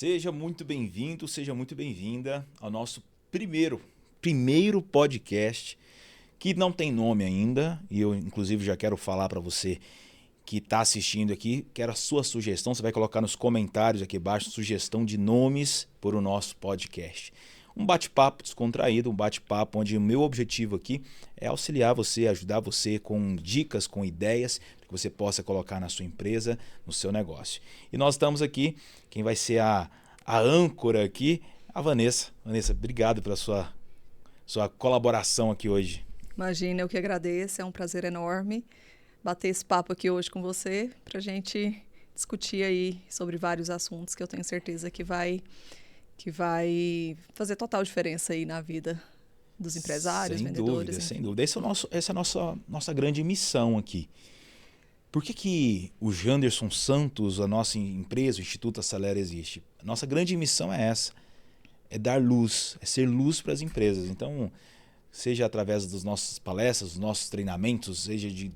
Seja muito bem-vindo, seja muito bem-vinda ao nosso primeiro podcast, que não tem nome ainda, e eu inclusive já quero falar para você que está assistindo aqui, quero a sua sugestão, você vai colocar nos comentários aqui embaixo sugestão de nomes para o nosso podcast. Um bate-papo descontraído, um bate-papo onde o meu objetivo aqui é auxiliar você, ajudar você com dicas, com ideias que você possa colocar na sua empresa, no seu negócio. E nós estamos aqui, quem vai ser a âncora aqui, a Vanessa. Vanessa, obrigado pela sua colaboração aqui hoje. Imagina, eu que agradeço, é um prazer enorme bater esse papo aqui hoje com você, para a gente discutir aí sobre vários assuntos que eu tenho certeza que vai fazer total diferença aí na vida dos empresários, vendedores. Sem dúvida. Essa é a nossa grande missão aqui. Por que o Janderson Santos, a nossa empresa, o Instituto Acelera existe? A nossa grande missão é essa, é dar luz, é ser luz para as empresas. Então, seja através das nossas palestras, dos nossos treinamentos, seja de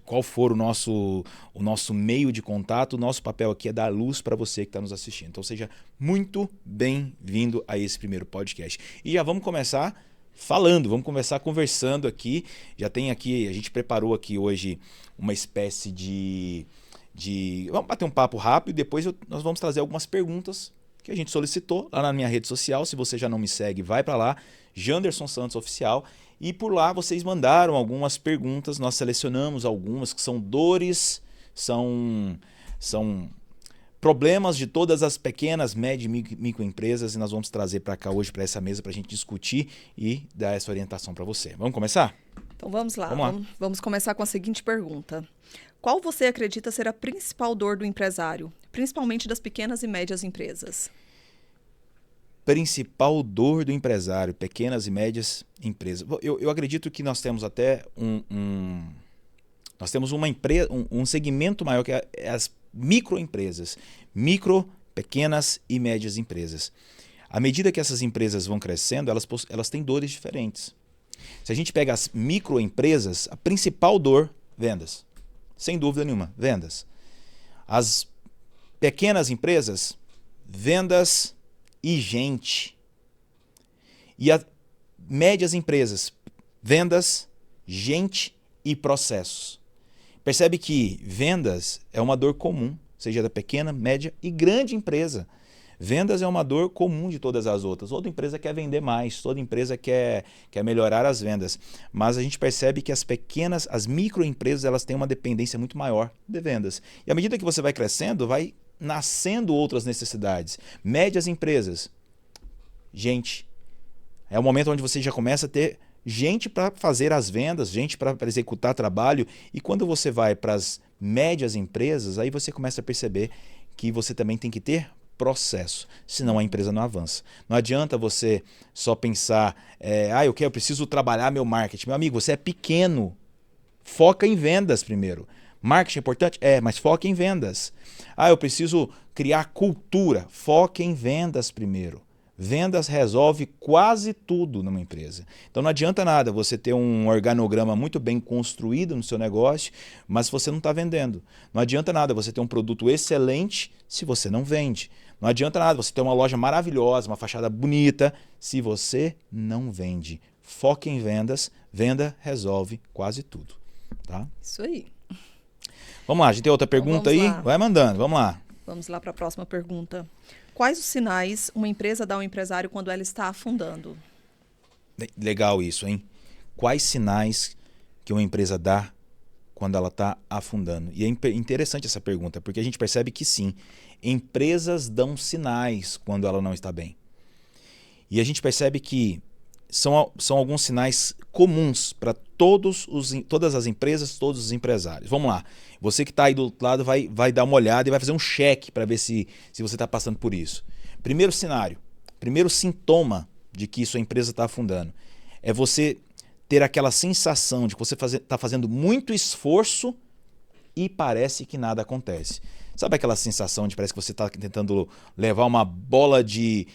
qual for o nosso meio de contato, o nosso papel aqui é dar luz para você que está nos assistindo. Então seja muito bem-vindo a esse primeiro podcast. E já vamos começar vamos começar conversando aqui. Já tem aqui, a gente preparou aqui hoje uma espécie de vamos bater um papo rápido e depois nós vamos trazer algumas perguntas que a gente solicitou lá na minha rede social. Se você já não me segue, vai para lá, Janderson Santos Oficial. E por lá vocês mandaram algumas perguntas, nós selecionamos algumas que são dores, são problemas de todas as pequenas, médias e microempresas, e nós vamos trazer para cá hoje, para essa mesa, para a gente discutir e dar essa orientação para você. Vamos começar? Então vamos lá. Vamos começar com a seguinte pergunta. Qual você acredita ser a principal dor do empresário, principalmente das pequenas e médias empresas? Principal dor do empresário, pequenas e médias empresas. Eu acredito que nós temos até nós temos uma empresa, um segmento maior que é as microempresas, pequenas e médias empresas. À medida que essas empresas vão crescendo, elas têm dores diferentes. Se a gente pega as microempresas, a principal dor, vendas. Sem dúvida nenhuma, vendas. As pequenas empresas, vendas e gente. E as médias empresas, vendas, gente e processos. Percebe que vendas é uma dor comum, seja da pequena, média e grande empresa. Vendas é uma dor comum de todas as outras. Toda empresa quer vender mais, toda empresa quer melhorar as vendas. Mas a gente percebe que as microempresas, elas têm uma dependência muito maior de vendas. E à medida que você vai crescendo, vai nascendo outras necessidades. Médias empresas, gente. É o momento onde você já começa a ter gente para fazer as vendas, gente para executar trabalho. E quando você vai para as médias empresas, aí você começa a perceber que você também tem que ter processo, senão a empresa não avança. Não adianta você só pensar, eu preciso trabalhar meu marketing. Meu amigo, você é pequeno, foca em vendas primeiro. Marketing é importante? Mas foca em vendas. Eu preciso criar cultura, foca em vendas primeiro. Vendas resolve quase tudo numa empresa. Então não adianta nada você ter um organograma muito bem construído no seu negócio, mas se você não está vendendo. Não adianta nada você ter um produto excelente se você não vende. Não adianta nada você ter uma loja maravilhosa, uma fachada bonita, se você não vende. Foca em vendas, venda resolve quase tudo. Tá? Isso aí. Vamos lá, a gente tem outra pergunta aí? Lá. Vai mandando, vamos lá. Vamos lá para a próxima pergunta. Quais os sinais uma empresa dá ao empresário quando ela está afundando? Legal isso, hein? Quais sinais que uma empresa dá quando ela está afundando? E é interessante essa pergunta, porque a gente percebe que sim, empresas dão sinais quando ela não está bem. E a gente percebe que são alguns sinais comuns para todas as empresas, todos os empresários. Vamos lá. Você que está aí do outro lado vai dar uma olhada e vai fazer um check para ver se você está passando por isso. Primeiro cenário, primeiro sintoma de que sua empresa está afundando é você ter aquela sensação de que você está fazendo muito esforço e parece que nada acontece. Sabe aquela sensação de parece que você está tentando levar uma bola de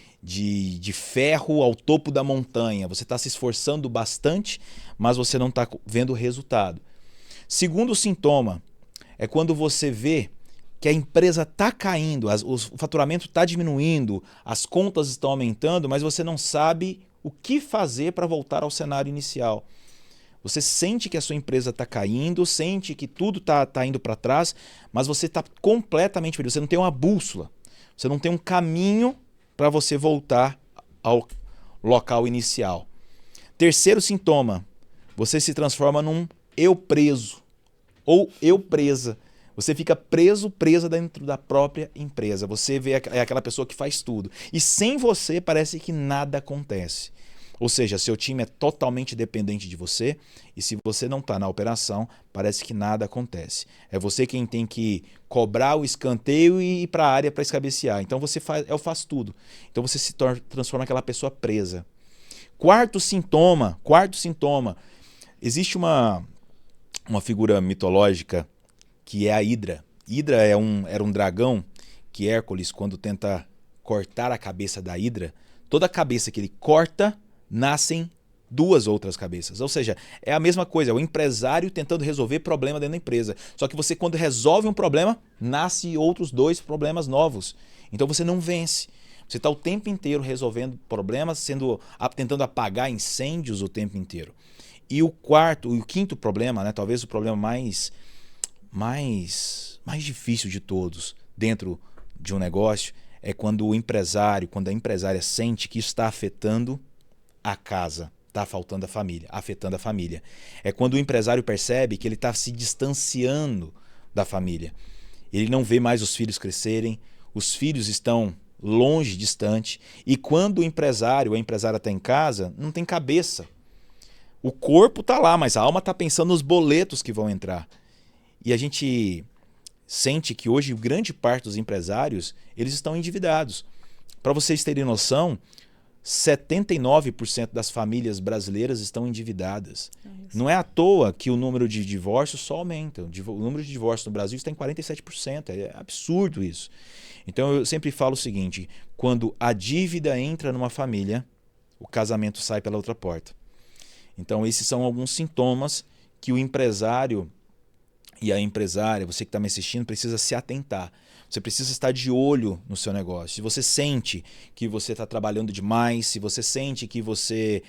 ferro ao topo da montanha? Você está se esforçando bastante, mas você não está vendo o resultado. Segundo sintoma é quando você vê que a empresa está caindo, o faturamento está diminuindo, as contas estão aumentando, mas você não sabe o que fazer para voltar ao cenário inicial. Você sente que a sua empresa está caindo, sente que tudo está indo para trás, mas você está completamente perdido. Você não tem uma bússola, você não tem um caminho para você voltar ao local inicial. Terceiro sintoma, você se transforma num eu preso ou eu presa. Você fica presa dentro da própria empresa. Você é aquela pessoa que faz tudo. E sem você parece que nada acontece. Ou seja, seu time é totalmente dependente de você e se você não está na operação, parece que nada acontece. É você quem tem que cobrar o escanteio e ir para a área para escabecear. Então você faz tudo. Então você se transforma naquela pessoa presa. Quarto sintoma. Existe uma figura mitológica que é a Hidra. Hidra era um dragão que Hércules, quando tenta cortar a cabeça da Hidra, toda a cabeça que ele corta, nascem duas outras cabeças. Ou seja, é a mesma coisa, é o empresário tentando resolver problema dentro da empresa. Só que você, quando resolve um problema, nasce outros dois problemas novos. Então você não vence. Você está o tempo inteiro resolvendo problemas, tentando apagar incêndios o tempo inteiro. E o quinto problema, né, talvez o problema mais difícil de todos dentro de um negócio, é quando a empresária sente que isso está afetando a casa, está afetando a família. É quando o empresário percebe que ele está se distanciando da família. Ele não vê mais os filhos crescerem, os filhos estão longe, distante, e quando o empresário ou a empresária está em casa, não tem cabeça. O corpo está lá, mas a alma está pensando nos boletos que vão entrar. E a gente sente que hoje grande parte dos empresários eles estão endividados. Para vocês terem noção, 79% das famílias brasileiras estão endividadas. Não é à toa que o número de divórcios só aumenta. O número de divórcios no Brasil está em 47%. É absurdo isso. Então eu sempre falo o seguinte, quando a dívida entra numa família, o casamento sai pela outra porta. Então esses são alguns sintomas que o empresário e a empresária, você que está me assistindo, precisa se atentar. Você precisa estar de olho no seu negócio. Se você sente que você está trabalhando demais, se você sente que você,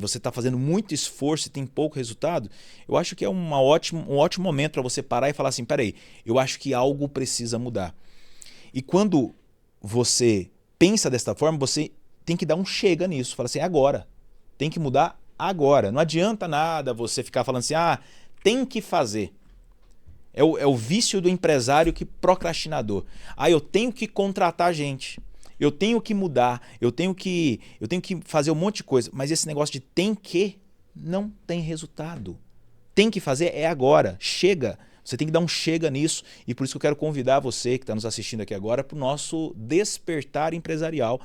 você está fazendo muito esforço e tem pouco resultado, eu acho que é um ótimo momento para você parar e falar assim, peraí, eu acho que algo precisa mudar. E quando você pensa desta forma, você tem que dar um chega nisso. Fala assim, agora. Tem que mudar agora. Não adianta nada você ficar falando assim, tem que fazer. É o vício do empresário que procrastinador. Eu tenho que contratar gente. Eu tenho que mudar. Eu tenho que fazer um monte de coisa. Mas esse negócio de tem que não tem resultado. Tem que fazer é agora. Chega. Você tem que dar um chega nisso. E por isso que eu quero convidar você que está nos assistindo aqui agora para o nosso Despertar Empresarial.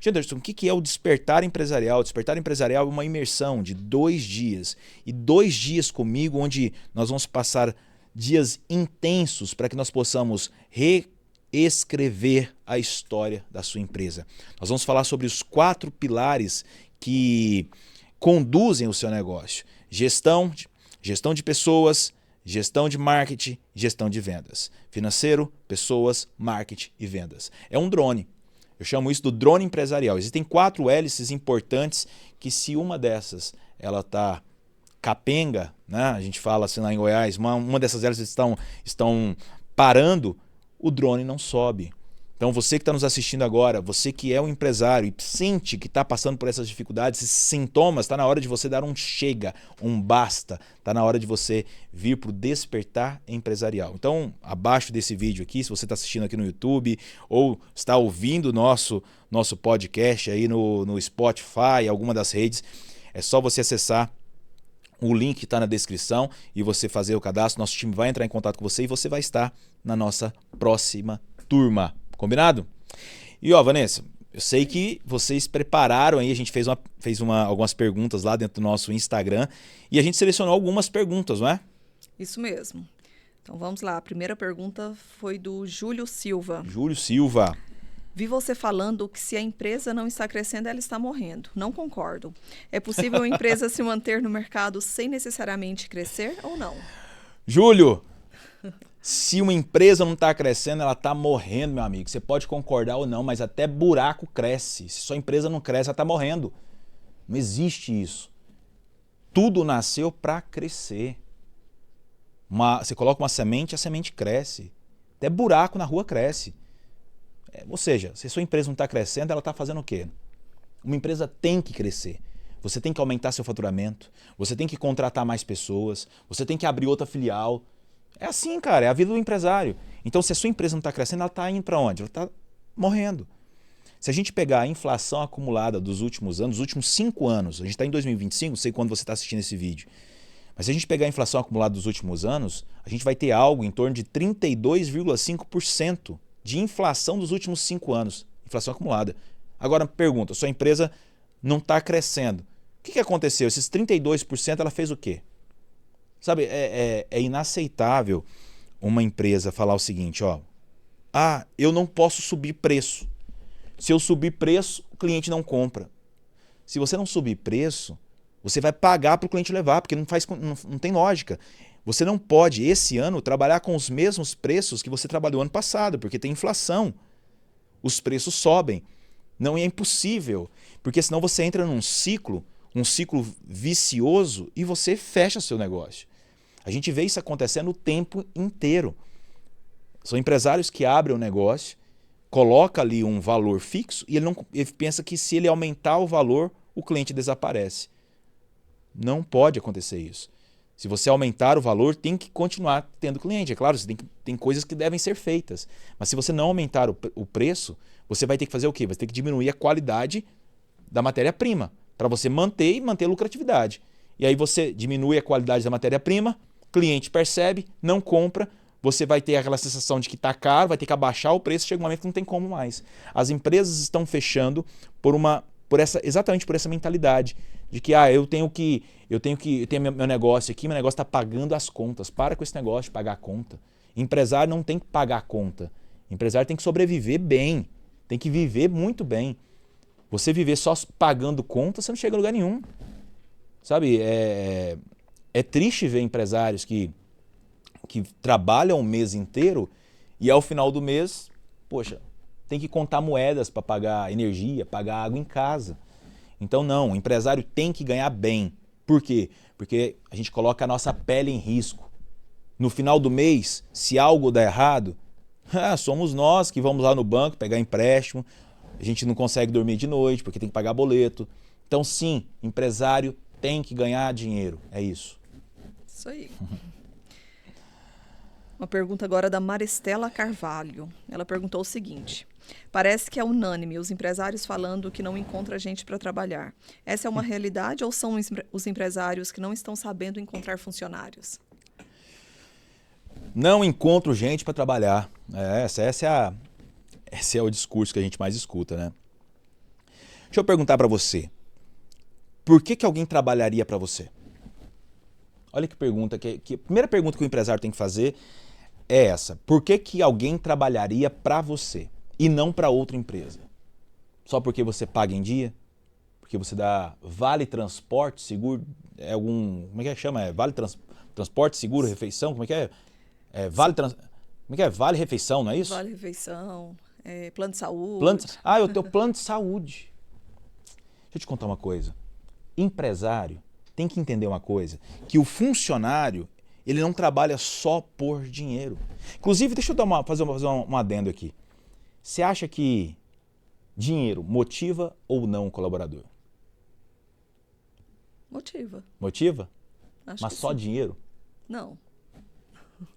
Anderson, o que é o Despertar Empresarial? O Despertar Empresarial é uma imersão de 2 dias. E 2 dias comigo, onde nós vamos passar dias intensos para que nós possamos reescrever a história da sua empresa. Nós vamos falar sobre os 4 pilares que conduzem o seu negócio. Gestão de pessoas, gestão de marketing, gestão de vendas. Financeiro, pessoas, marketing e vendas. É um drone. Eu chamo isso do drone empresarial. Existem 4 hélices importantes que se uma dessas ela está capenga, né? A gente fala assim lá em Goiás, uma dessas hélices estão parando, o drone não sobe. Então você que está nos assistindo agora, você que é um empresário e sente que está passando por essas dificuldades, esses sintomas, está na hora de você dar um chega, um basta. Está na hora de você vir para o Despertar Empresarial. Então, abaixo desse vídeo aqui, se você está assistindo aqui no YouTube ou está ouvindo o nosso podcast aí no Spotify, alguma das redes, é só você acessar o link está na descrição e você fazer o cadastro. Nosso time vai entrar em contato com você e você vai estar na nossa próxima turma. Combinado? E Vanessa, eu sei que vocês prepararam aí, a gente fez algumas perguntas lá dentro do nosso Instagram e a gente selecionou algumas perguntas, não é? Isso mesmo. Então vamos lá, a primeira pergunta foi do Júlio Silva. Júlio Silva. Vi você falando que se a empresa não está crescendo, ela está morrendo. Não concordo. É possível a empresa se manter no mercado sem necessariamente crescer ou não? Júlio, Se uma empresa não está crescendo, ela está morrendo, meu amigo. Você pode concordar ou não, mas até buraco cresce. Se sua empresa não cresce, ela está morrendo. Não existe isso. Tudo nasceu para crescer. Você coloca uma semente, a semente cresce. Até buraco na rua cresce. Ou seja, se sua empresa não está crescendo, ela está fazendo o quê? Uma empresa tem que crescer. Você tem que aumentar seu faturamento, você tem que contratar mais pessoas, você tem que abrir outra filial. É assim, cara, é a vida do empresário. Então, se a sua empresa não está crescendo, ela está indo para onde? Ela está morrendo. Se a gente pegar a inflação acumulada dos últimos anos, dos últimos 5 anos, a gente está em 2025, não sei quando você está assistindo esse vídeo, mas se a gente pegar a inflação acumulada dos últimos anos, a gente vai ter algo em torno de 32,5% de inflação dos últimos 5 anos. Inflação acumulada. Agora, pergunta, sua empresa não está crescendo. O que aconteceu? Esses 32% ela fez o quê? Sabe, é inaceitável uma empresa falar o seguinte, ó. Eu não posso subir preço. Se eu subir preço, o cliente não compra. Se você não subir preço, você vai pagar para o cliente levar, porque não tem lógica. Você não pode, esse ano, trabalhar com os mesmos preços que você trabalhou ano passado, porque tem inflação. Os preços sobem. Não é impossível, porque senão você entra num ciclo, um ciclo vicioso e você fecha seu negócio. A gente vê isso acontecendo o tempo inteiro. São empresários que abrem o negócio, coloca ali um valor fixo e ele pensa que se ele aumentar o valor, o cliente desaparece. Não pode acontecer isso. Se você aumentar o valor, tem que continuar tendo cliente. É claro, tem coisas que devem ser feitas. Mas se você não aumentar o preço, você vai ter que fazer o quê? Você vai ter que diminuir a qualidade da matéria-prima para você manter a lucratividade. E aí você diminui a qualidade da matéria-prima, cliente percebe, não compra, você vai ter aquela sensação de que está caro, vai ter que abaixar o preço, chega um momento que não tem como mais. As empresas estão fechando exatamente por essa mentalidade de que eu tenho meu negócio aqui, meu negócio está pagando as contas. Para com esse negócio de pagar a conta. Empresário não tem que pagar a conta. Empresário tem que sobreviver bem, tem que viver muito bem. Você viver só pagando conta, você não chega a lugar nenhum. Sabe, é triste ver empresários que trabalham o mês inteiro e ao final do mês, poxa, tem que contar moedas para pagar energia, pagar água em casa. Então não, o empresário tem que ganhar bem. Por quê? Porque a gente coloca a nossa pele em risco. No final do mês, se algo der errado, somos nós que vamos lá no banco pegar empréstimo, a gente não consegue dormir de noite porque tem que pagar boleto. Então sim, empresário tem que ganhar dinheiro, é isso. Isso aí. Uma pergunta agora da Maristela Carvalho. Ela perguntou o seguinte: parece que é unânime os empresários falando que não encontra gente para trabalhar. Essa é uma realidade ou são os empresários que não estão sabendo encontrar funcionários? Não encontro gente para trabalhar. Esse é o discurso que a gente mais escuta, né? Deixa eu perguntar para você. Por que alguém trabalharia para você? Olha que pergunta. A primeira pergunta que o empresário tem que fazer é essa. Por que alguém trabalharia para você e não para outra empresa? Só porque você paga em dia? Porque você dá vale transporte, seguro, como é que chama? Vale transporte, seguro, refeição, como é que é? Como é que é? Vale refeição, não é isso? Vale refeição, plano de saúde. Eu tenho plano de saúde. Deixa eu te contar uma coisa. Empresário tem que entender uma coisa, que o funcionário ele não trabalha só por dinheiro. Inclusive, deixa eu fazer um adendo aqui. Você acha que dinheiro motiva ou não o colaborador? Motiva. Motiva? Acho Mas que só sim. dinheiro? Não.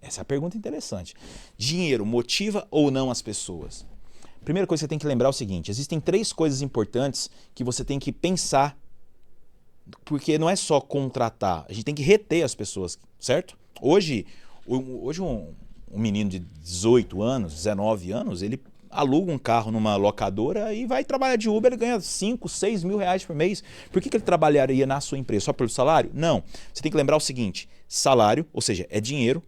Essa é a pergunta interessante. Dinheiro motiva ou não as pessoas? Primeira coisa que você tem que lembrar é o seguinte, existem 3 coisas importantes que você tem que pensar, porque não é só contratar, a gente tem que reter as pessoas, certo? Hoje um menino de 18 anos, 19 anos, ele aluga um carro numa locadora e vai trabalhar de Uber, ele ganha 5, 6 mil reais por mês. Por que ele trabalharia na sua empresa? Só pelo salário? Não. Você tem que lembrar o seguinte, salário, ou seja, é dinheiro.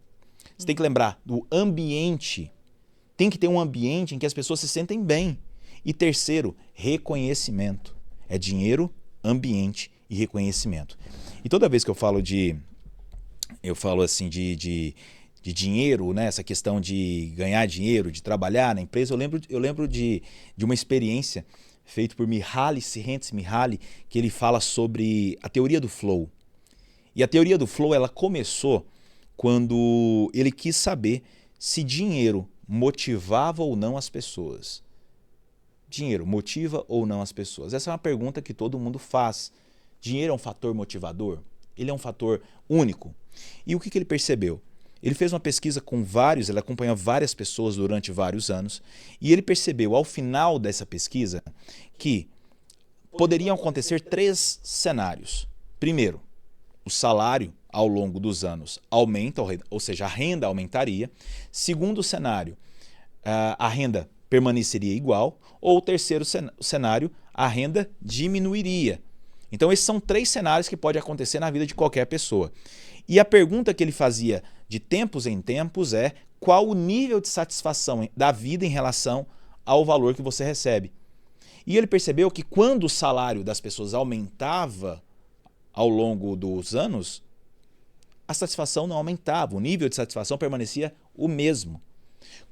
Você tem que lembrar do ambiente. Tem que ter um ambiente em que as pessoas se sentem bem. E terceiro, reconhecimento. É dinheiro, ambiente e reconhecimento. E toda vez que eu falo assim de de dinheiro, né? Essa questão de ganhar dinheiro, de trabalhar na empresa, eu lembro de uma experiência feita por Mihaly Csikszentmihalyi, que ele fala sobre a teoria do flow. E a teoria do flow ela começou quando ele quis saber se dinheiro motivava ou não as pessoas. Dinheiro motiva ou não as pessoas? Essa é uma pergunta que todo mundo faz. Dinheiro é um fator motivador? Ele é um fator único? E o que ele percebeu? Ele fez uma pesquisa com ele acompanhou várias pessoas durante vários anos, e ele percebeu ao final dessa pesquisa que poderiam acontecer 3 cenários. Primeiro, o salário ao longo dos anos aumenta, ou seja, a renda aumentaria. Segundo cenário, a renda permaneceria igual. Ou o terceiro cenário, a renda diminuiria. Então esses são 3 cenários que podem acontecer na vida de qualquer pessoa. E a pergunta que ele fazia de tempos em tempos é: qual o nível de satisfação da vida em relação ao valor que você recebe? E ele percebeu que quando o salário das pessoas aumentava ao longo dos anos, a satisfação não aumentava, o nível de satisfação permanecia o mesmo.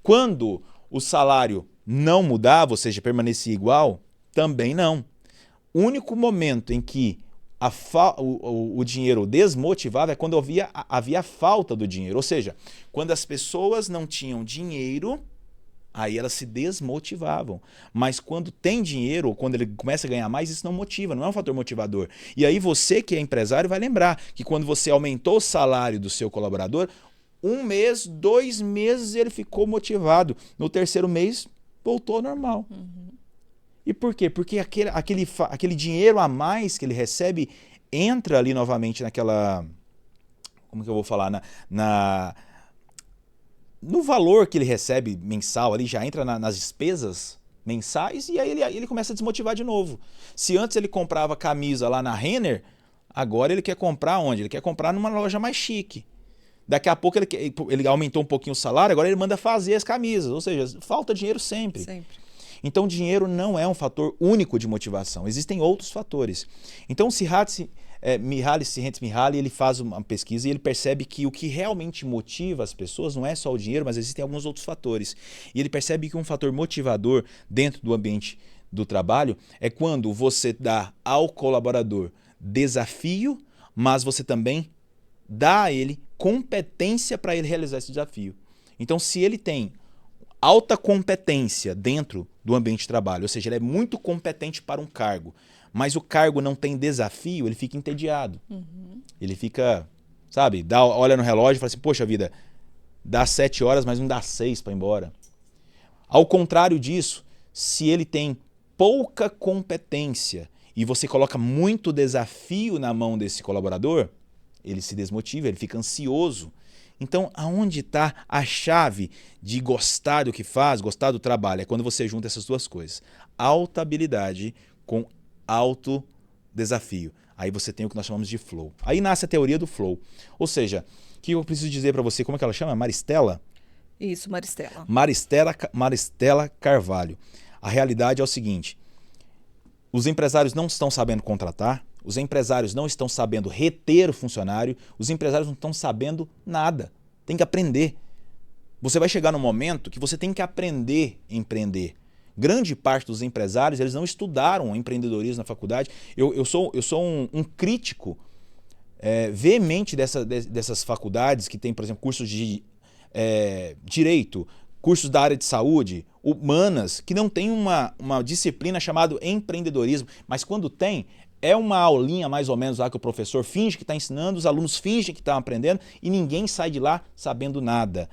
Quando o salário não mudava, ou seja, permanecia igual, também não. O único momento em que o dinheiro desmotivava é quando havia falta do dinheiro. Ou seja, quando as pessoas não tinham dinheiro, aí elas se desmotivavam. Mas quando tem dinheiro, ou quando ele começa a ganhar mais, isso não motiva, não é um fator motivador. E aí você que é empresário vai lembrar que quando você aumentou o salário do seu colaborador, 1 mês, 2 meses ele ficou motivado. No terceiro mês, voltou ao normal. E por quê? Porque aquele dinheiro a mais que ele recebe entra ali novamente naquela... Como que eu vou falar? No valor que ele recebe mensal, ali já entra nas despesas mensais, e aí ele começa a desmotivar de novo. Se antes ele comprava camisa lá na Renner, agora ele quer comprar onde? Ele quer comprar numa loja mais chique. Daqui a pouco ele aumentou um pouquinho o salário, agora ele manda fazer as camisas. Ou seja, falta dinheiro sempre. Então, dinheiro não é um fator único de motivação. Existem outros fatores. Então, Mihaly Csikszentmihalyi, ele faz uma pesquisa e ele percebe que o que realmente motiva as pessoas não é só o dinheiro, mas existem alguns outros fatores. E ele percebe que um fator motivador dentro do ambiente do trabalho é quando você dá ao colaborador desafio, mas você também dá a ele competência para ele realizar esse desafio. Então, se ele tem alta competência dentro do ambiente de trabalho, ou seja, ele é muito competente para um cargo, mas o cargo não tem desafio, ele fica entediado. Ele fica, sabe, olha no relógio e fala assim: poxa vida, dá 7 horas, mas não dá 6 para ir embora. Ao contrário disso, se ele tem pouca competência e você coloca muito desafio na mão desse colaborador, ele se desmotiva, ele fica ansioso. Então, aonde está a chave de gostar do que faz, gostar do trabalho? É quando você junta essas duas coisas. Alta habilidade com alto desafio. Aí você tem o que nós chamamos de flow. Aí nasce a teoria do flow. Ou seja, o que eu preciso dizer para você, como é que ela chama? Maristela? Isso, Maristela. Maristela Carvalho. A realidade é o seguinte: os empresários não estão sabendo contratar, os empresários não estão sabendo reter o funcionário, os empresários não estão sabendo nada. Tem que aprender. Você vai chegar num momento que você tem que aprender a empreender. Grande parte dos empresários, eles não estudaram empreendedorismo na faculdade. Eu sou um crítico veemente dessas faculdades que tem, por exemplo, cursos de direito, cursos da área de saúde, humanas, que não tem uma disciplina chamada empreendedorismo, mas quando tem, é uma aulinha mais ou menos lá que o professor finge que está ensinando, os alunos fingem que estão aprendendo e ninguém sai de lá sabendo nada.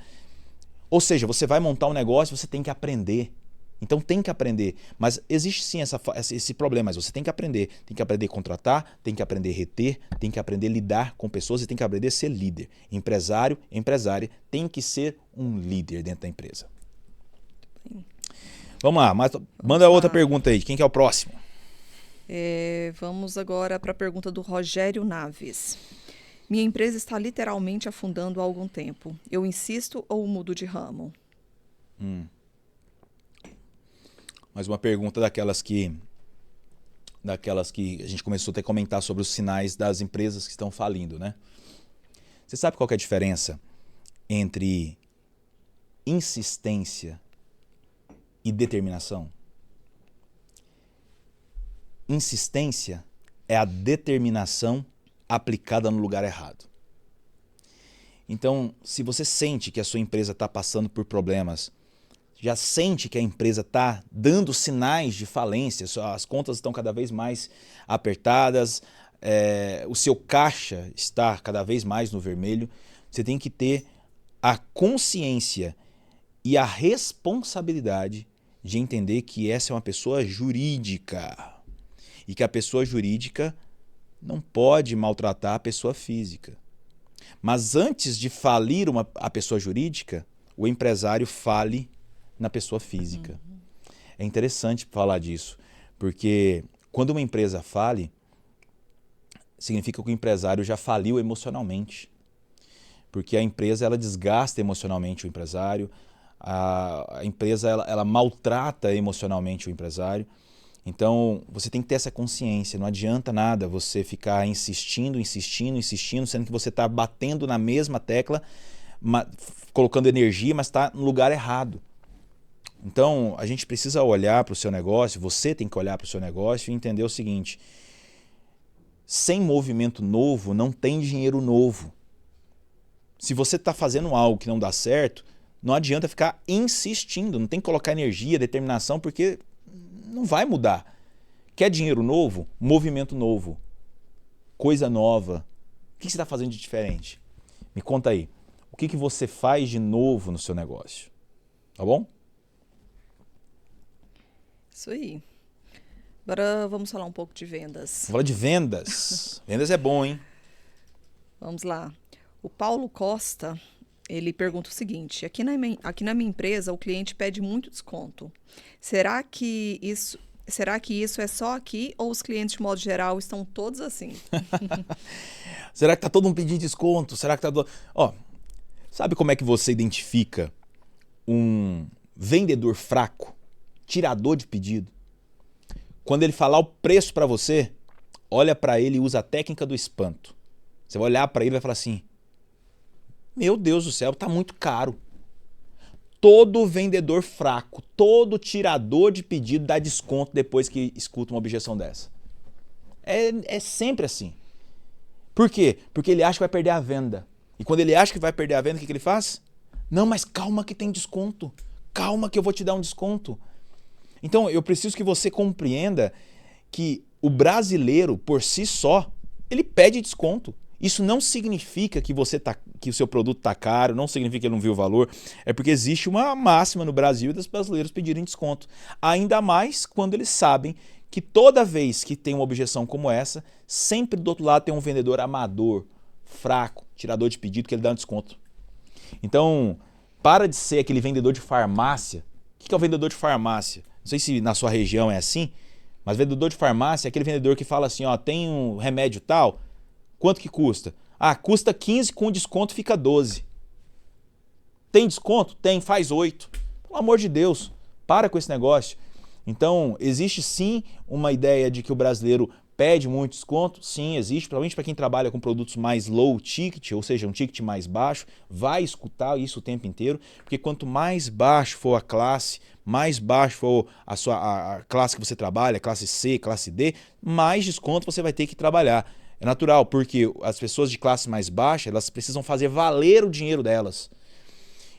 Ou seja, você vai montar um negócio, você tem que aprender. Então tem que aprender. Mas existe sim esse problema, mas você tem que aprender. Tem que aprender a contratar, tem que aprender a reter, tem que aprender a lidar com pessoas e tem que aprender a ser líder. Empresário, empresária, tem que ser um líder dentro da empresa. Vamos lá, manda outra pergunta aí. Quem que é o próximo? Vamos agora para a pergunta do Rogério Naves. Minha empresa está literalmente afundando há algum tempo. Eu insisto ou mudo de ramo? Mais uma pergunta daquelas que a gente começou até a comentar sobre os sinais das empresas que estão falindo, né? Você sabe qual que é a diferença entre insistência e determinação? Insistência é a determinação aplicada no lugar errado. Então, se você sente que a sua empresa está passando por problemas, já sente que a empresa está dando sinais de falência, as contas estão cada vez mais apertadas, o seu caixa está cada vez mais no vermelho, você tem que ter a consciência e a responsabilidade de entender que essa é uma pessoa jurídica e que a pessoa jurídica não pode maltratar a pessoa física. Mas antes de falir a pessoa jurídica, o empresário fale na pessoa física. É interessante falar disso, porque quando uma empresa fale, significa que o empresário já faliu emocionalmente. Porque a empresa ela desgasta emocionalmente o empresário, a empresa ela maltrata emocionalmente o empresário. Então, você tem que ter essa consciência. Não adianta nada você ficar insistindo, sendo que você está batendo na mesma tecla, colocando energia, mas está no lugar errado. Então, a gente precisa olhar para o seu negócio, você tem que olhar para o seu negócio e entender o seguinte: sem movimento novo, não tem dinheiro novo. Se você está fazendo algo que não dá certo, não adianta ficar insistindo, não tem que colocar energia, determinação, porque não vai mudar. Quer dinheiro novo? Movimento novo. Coisa nova. O que você está fazendo de diferente? Me conta aí. O que você faz de novo no seu negócio? Tá bom? Isso aí. Agora vamos falar um pouco de vendas. Vamos falar de vendas. Vendas é bom, hein? Vamos lá. O Paulo Costa, ele pergunta o seguinte: aqui na minha empresa o cliente pede muito desconto. Será que isso é só aqui ou os clientes de modo geral estão todos assim? Será que tá todo mundo pedindo desconto? Será que tá todo... Sabe como é que você identifica um vendedor fraco, tirador de pedido? Quando ele falar o preço para você, olha para ele e usa a técnica do espanto. Você vai olhar para ele e vai falar assim: meu Deus do céu, tá muito caro. Todo vendedor fraco, todo tirador de pedido dá desconto depois que escuta uma objeção dessa. É sempre assim. Por quê? Porque ele acha que vai perder a venda. E quando ele acha que vai perder a venda, o que ele faz? Não, mas calma que tem desconto. Calma que eu vou te dar um desconto. Então, eu preciso que você compreenda que o brasileiro, por si só, ele pede desconto. Isso não significa que o seu produto está caro, não significa que ele não viu o valor. É porque existe uma máxima no Brasil dos brasileiros pedirem desconto. Ainda mais quando eles sabem que toda vez que tem uma objeção como essa, sempre do outro lado tem um vendedor amador, fraco, tirador de pedido, que ele dá um desconto. Então, para de ser aquele vendedor de farmácia. O que é o vendedor de farmácia? Não sei se na sua região é assim, mas vendedor de farmácia é aquele vendedor que fala assim: ó, tem um remédio tal, quanto que custa? Ah, custa 15, com desconto fica 12. Tem desconto? Tem, faz 8. Pelo amor de Deus, para com esse negócio. Então, existe sim uma ideia de que o brasileiro pede muito desconto. Sim, existe, principalmente para quem trabalha com produtos mais low ticket, ou seja, um ticket mais baixo, vai escutar isso o tempo inteiro, porque quanto mais baixo for a classe, mais baixo for a classe que você trabalha, classe C, classe D, mais desconto você vai ter que trabalhar. É natural, porque as pessoas de classe mais baixa, elas precisam fazer valer o dinheiro delas.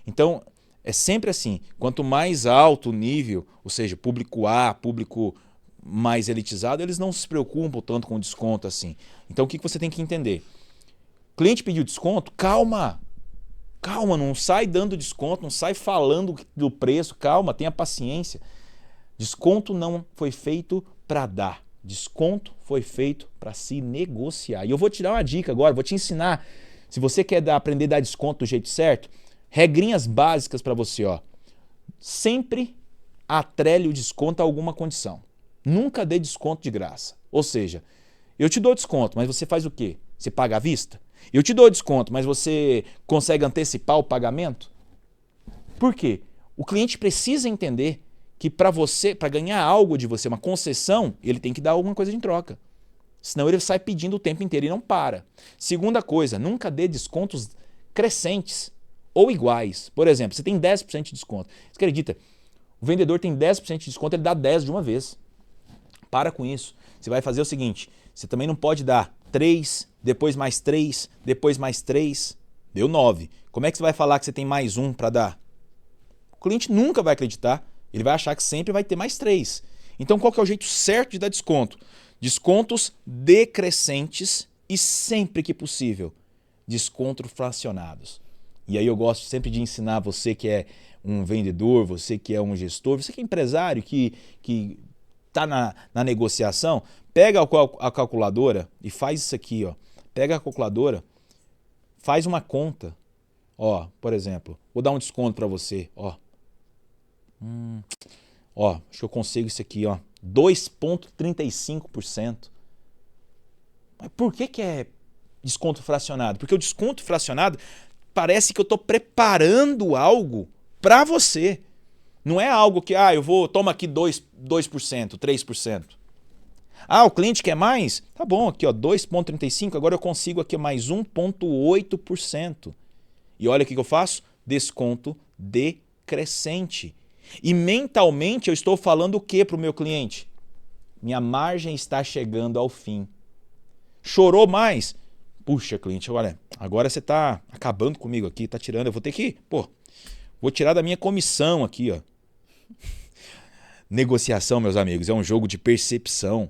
Então, é sempre assim, quanto mais alto o nível, ou seja, público A, público mais elitizado, eles não se preocupam tanto com desconto assim. Então, o que você tem que entender? Cliente pediu desconto? Calma! Calma, não sai dando desconto, não sai falando do preço, calma, tenha paciência. Desconto não foi feito para dar. Desconto foi feito para se negociar. E eu vou te dar uma dica agora, vou te ensinar. Se você quer aprender a dar desconto do jeito certo, regrinhas básicas para você, ó. Sempre atrele o desconto a alguma condição. Nunca dê desconto de graça. Ou seja, eu te dou desconto, mas você faz o quê? Você paga à vista? Eu te dou desconto, mas você consegue antecipar o pagamento? Por quê? O cliente precisa entender que para ganhar algo de você, uma concessão, ele tem que dar alguma coisa em troca. Senão ele sai pedindo o tempo inteiro e não para. Segunda coisa, nunca dê descontos crescentes. ou iguais. Por exemplo, você tem 10% de desconto. Você acredita? O vendedor tem 10% de desconto, ele dá 10 de uma vez. Para com isso. Você vai fazer o seguinte, você também não pode dar 3, depois mais 3, depois mais 3, deu 9. Como é que você vai falar que você tem mais 1 para dar? O cliente nunca vai acreditar, ele vai achar que sempre vai ter mais 3. Então qual que é o jeito certo de dar desconto? Descontos decrescentes e sempre que possível, descontos fracionados. E aí eu gosto sempre de ensinar você que é um vendedor, você que é um gestor, você que é empresário, que está na negociação, pega a calculadora e faz isso aqui. Ó. Pega a calculadora, faz uma conta. Ó, por exemplo, vou dar um desconto para você. Ó. Acho que eu consigo isso aqui. 2,35%. Mas por que é desconto fracionado? Porque o desconto fracionado parece que eu estou preparando algo para você. Não é algo que, toma aqui 2%, 3%. O cliente quer mais? Tá bom, aqui 2,35%, agora eu consigo aqui mais 1,8%. E olha o que eu faço? Desconto decrescente. E mentalmente eu estou falando o que para o meu cliente? Minha margem está chegando ao fim. Chorou mais? Puxa, cliente, olha, agora você está acabando comigo aqui, está tirando, eu vou ter que, vou tirar da minha comissão aqui, ó. Negociação, meus amigos, é um jogo de percepção.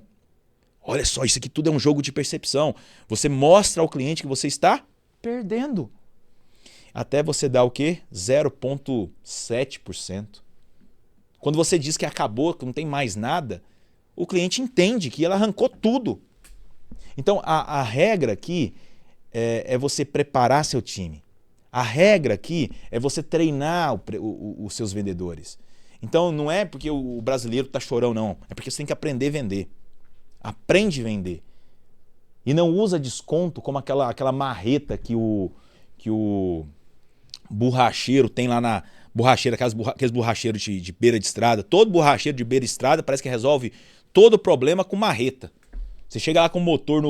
Olha só, isso aqui tudo é um jogo de percepção. Você mostra ao cliente que você está perdendo. Até você dar o quê? 0,7%. Quando você diz que acabou, que não tem mais nada, o cliente entende que ela arrancou tudo. Então, a regra aqui é você preparar seu time. A regra aqui é você treinar os seus vendedores. Então, não é porque o brasileiro está chorão, não. É porque você tem que aprender a vender. Aprende a vender. E não usa desconto como aquela marreta que o borracheiro tem lá na borracheira, aqueles borracheiros de beira de estrada. Todo borracheiro de beira de estrada parece que resolve todo o problema com marreta. Você chega lá com o motor,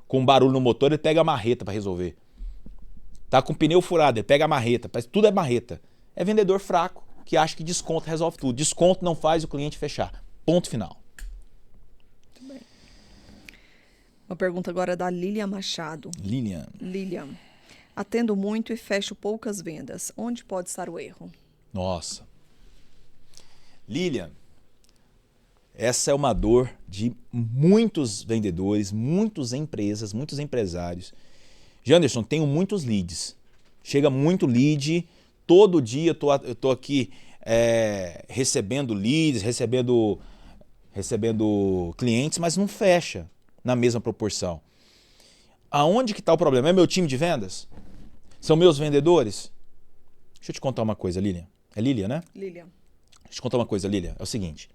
com barulho no motor, ele pega a marreta para resolver. Tá com o pneu furado, ele pega a marreta. Tudo é marreta. É vendedor fraco que acha que desconto resolve tudo. Desconto não faz o cliente fechar. Ponto final. Muito bem. Uma pergunta agora da Lilian Machado. Lilian. Atendo muito e fecho poucas vendas. Onde pode estar o erro? Nossa. Lilian, essa é uma dor de muitos vendedores, muitas empresas, muitos empresários. Janderson, tenho muitos leads. Chega muito lead. Todo dia eu tô aqui recebendo leads, recebendo clientes, mas não fecha na mesma proporção. Aonde que está o problema? É meu time de vendas? São meus vendedores? Deixa eu te contar uma coisa, Lilian. É Lilian, né? Lilian. Deixa eu te contar uma coisa, Lilian. É o seguinte.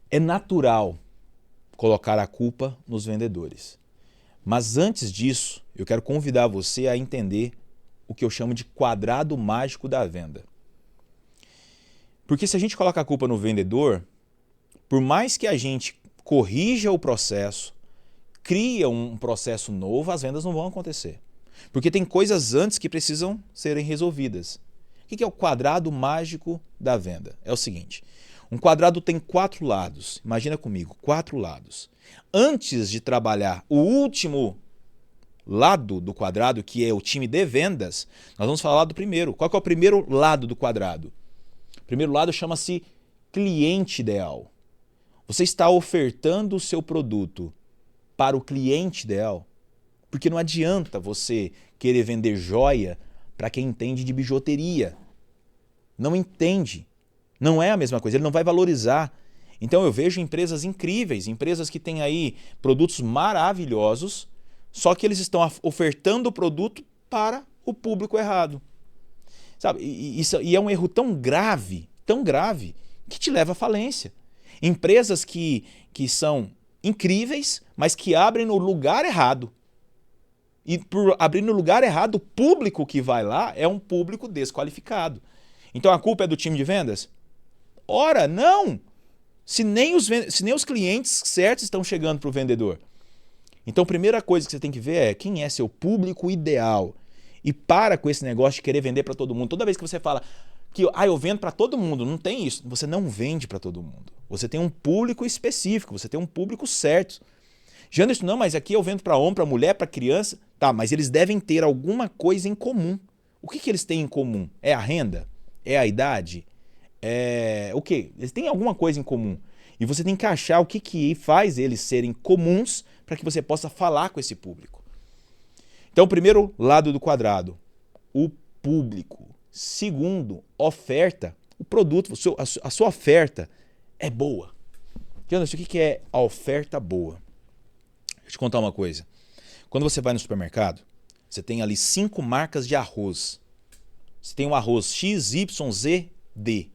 É natural colocar a culpa nos vendedores. Mas antes disso, eu quero convidar você a entender o que eu chamo de quadrado mágico da venda. Porque se a gente coloca a culpa no vendedor, por mais que a gente corrija o processo, cria um processo novo, as vendas não vão acontecer. Porque tem coisas antes que precisam serem resolvidas. O que é o quadrado mágico da venda? É o seguinte, um quadrado tem 4 lados. Imagina comigo, 4 lados. Antes de trabalhar o último lado do quadrado, que é o time de vendas, nós vamos falar do primeiro. Qual que é o primeiro lado do quadrado? O primeiro lado chama-se cliente ideal. Você está ofertando o seu produto para o cliente ideal? Porque não adianta você querer vender joia para quem entende de bijuteria. Não entende. Não é a mesma coisa, ele não vai valorizar. Então eu vejo empresas incríveis, empresas que têm aí produtos maravilhosos, só que eles estão ofertando o produto para o público errado. Sabe? E é um erro tão grave, que te leva à falência. Empresas que são incríveis, mas que abrem no lugar errado. E por abrir no lugar errado, o público que vai lá é um público desqualificado. Então a culpa é do time de vendas? Ora, não! Se nem os clientes certos estão chegando para o vendedor. Então a primeira coisa que você tem que ver é quem é seu público ideal. E para com esse negócio de querer vender para todo mundo. Toda vez que você fala que eu vendo para todo mundo, não tem isso. Você não vende para todo mundo. Você tem um público específico, você tem um público certo. Janderson, não, mas aqui eu vendo para homem, para mulher, para criança. Tá, mas eles devem ter alguma coisa em comum. O que eles têm em comum? É a renda? É a idade? É o quê? Eles têm alguma coisa em comum. E você tem que achar o que faz eles serem comuns para que você possa falar com esse público. Então, primeiro lado do quadrado, o público. Segundo, oferta. O produto, a sua oferta é boa. Janderson, o que é a oferta boa? Deixa eu te contar uma coisa. Quando você vai no supermercado, você tem ali 5 marcas de arroz. Você tem o arroz X, Y, Z, D.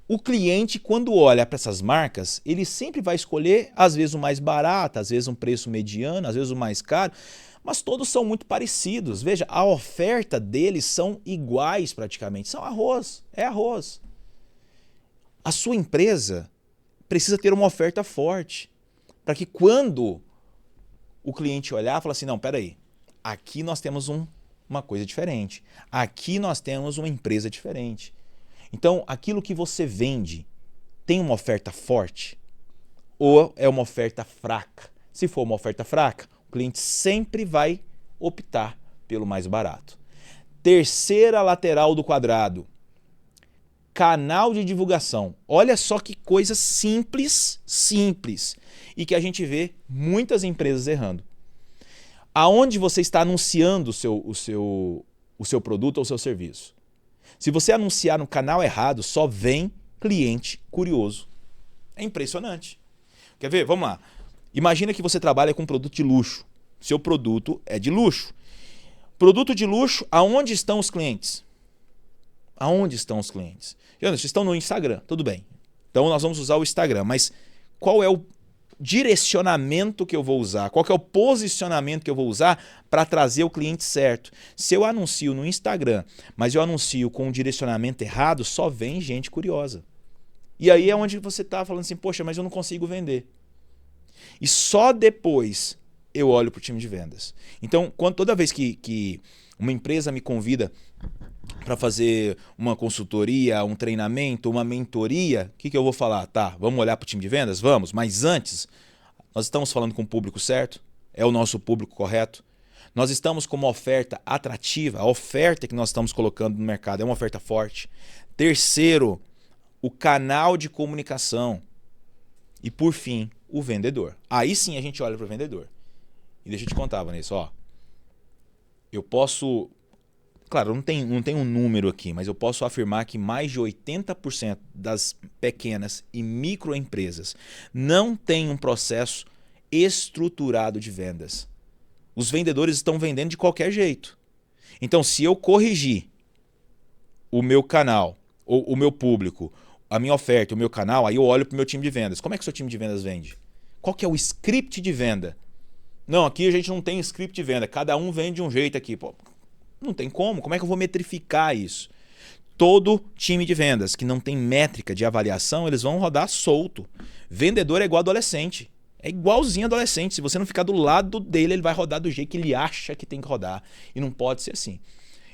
O cliente, quando olha para essas marcas, ele sempre vai escolher, às vezes, o mais barato, às vezes um preço mediano, às vezes o mais caro, mas todos são muito parecidos. Veja, a oferta deles são iguais praticamente. São arroz, é arroz. A sua empresa precisa ter uma oferta forte, para que quando o cliente olhar, fala assim, não, peraí, aqui nós temos uma coisa diferente, aqui nós temos uma empresa diferente. Então, aquilo que você vende tem uma oferta forte ou é uma oferta fraca? Se for uma oferta fraca, o cliente sempre vai optar pelo mais barato. Terceira lateral do quadrado, canal de divulgação. Olha só que coisa simples e que a gente vê muitas empresas errando. Aonde você está anunciando o seu produto ou o seu serviço? Se você anunciar no canal errado, só vem cliente curioso. É impressionante. Quer ver? Vamos lá. Imagina que você trabalha com um produto de luxo. Seu produto é de luxo. Produto de luxo, aonde estão os clientes? Aonde estão os clientes? Janderson, estão no Instagram. Tudo bem. Então nós vamos usar o Instagram. Mas qual é o direcionamento que eu vou usar? Qual que é o posicionamento que eu vou usar para trazer o cliente certo? Se eu anuncio no Instagram, mas eu anuncio com um direcionamento errado, só vem gente curiosa. E aí é onde você está falando assim, poxa, mas eu não consigo vender. E só depois eu olho para o time de vendas. Então, toda vez que uma empresa me convida para fazer uma consultoria, um treinamento, uma mentoria, o que eu vou falar? Tá, vamos olhar para o time de vendas? Vamos, mas antes, nós estamos falando com o público certo? É o nosso público correto? Nós estamos com uma oferta atrativa, a oferta que nós estamos colocando no mercado é uma oferta forte. Terceiro, o canal de comunicação. E por fim, o vendedor. Aí sim a gente olha para o vendedor. E deixa eu te contar, Vanessa, ó. Eu posso... Claro, não tem um número aqui, mas eu posso afirmar que mais de 80% das pequenas e microempresas não tem um processo estruturado de vendas. Os vendedores estão vendendo de qualquer jeito. Então, se eu corrigir o meu canal, ou o meu público, a minha oferta, o meu canal, aí eu olho para o meu time de vendas. Como é que o seu time de vendas vende? Qual que é o script de venda? Não, aqui a gente não tem script de venda. Cada um vende de um jeito aqui. Pô, não tem como. Como é que eu vou metrificar isso? Todo time de vendas que não tem métrica de avaliação, eles vão rodar solto. Vendedor é igual adolescente. É igualzinho adolescente. Se você não ficar do lado dele, ele vai rodar do jeito que ele acha que tem que rodar. E não pode ser assim.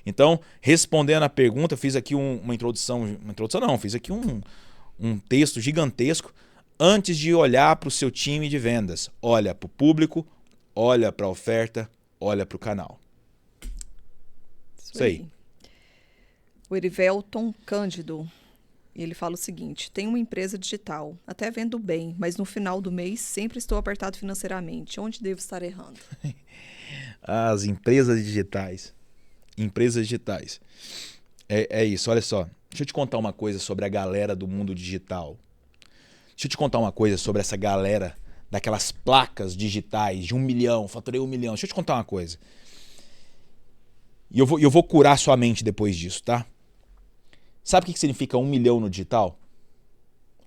Então, respondendo a pergunta, eu fiz aqui uma introdução. Uma introdução não, fiz aqui um texto gigantesco. Antes de olhar para o seu time de vendas, olha para o público, olha para a oferta, olha para o canal. Isso aí. O Erivelton Cândido, ele fala o seguinte: tenho uma empresa digital, até vendo bem, mas no final do mês sempre estou apertado financeiramente. Onde devo estar errando? As empresas digitais. Empresas digitais. É isso, olha só. Deixa eu te contar uma coisa sobre a galera do mundo digital. Deixa eu te contar uma coisa sobre essa galera daquelas placas digitais de 1 milhão, faturei 1 milhão. Deixa eu te contar uma coisa. E eu vou curar sua mente depois disso, tá? Sabe o que significa 1 milhão no digital?